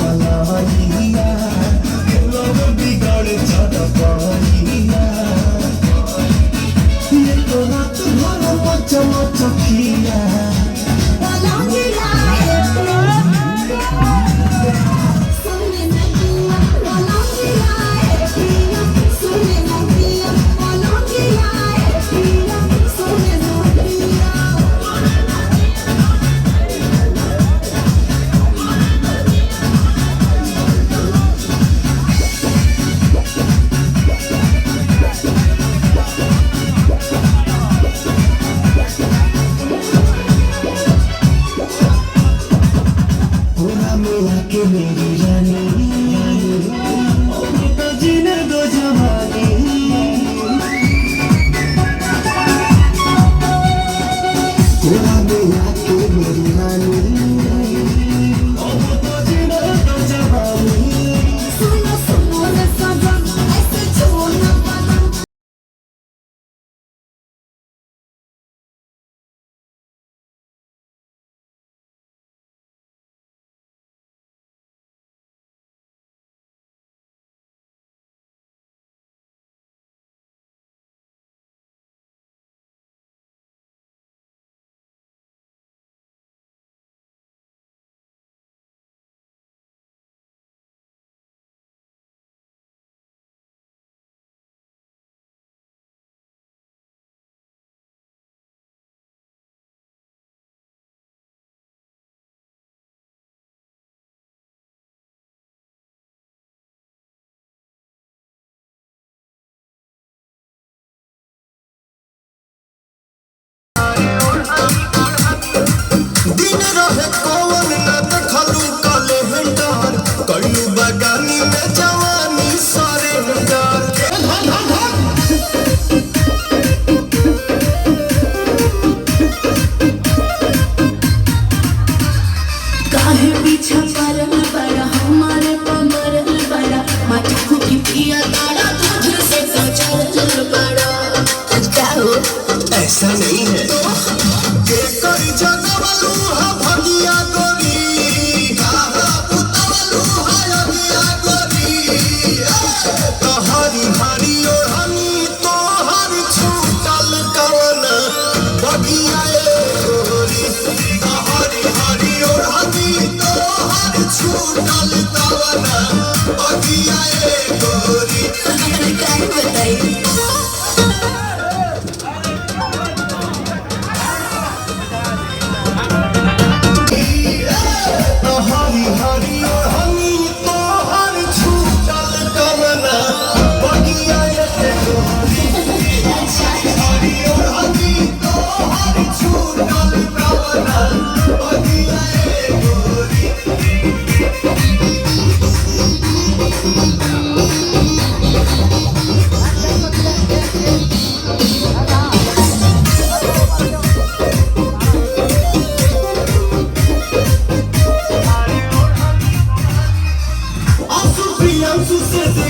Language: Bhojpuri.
कलाइया लोग बिगड़ जाता पाइया ये तो रात भर मचा मचा किया के मेरी रानी तो जीने दो जवानी तेरा मेरा के मेरी रानी तो जीने दो जवानी सुनो सुनो रे सजन ऐसे छोड़ना पड़ना ऐसा नहीं है के करी जनवलू हा भगिया गोरी हा पुतवलू हा अगिया गोरी तो हरी हरी ओढ़नी तो हर छूटल कवन बगिया गोरी तो हरी हरी ओढ़नी तो हर छूटल कवन बगिया गोरी क्या बताइए से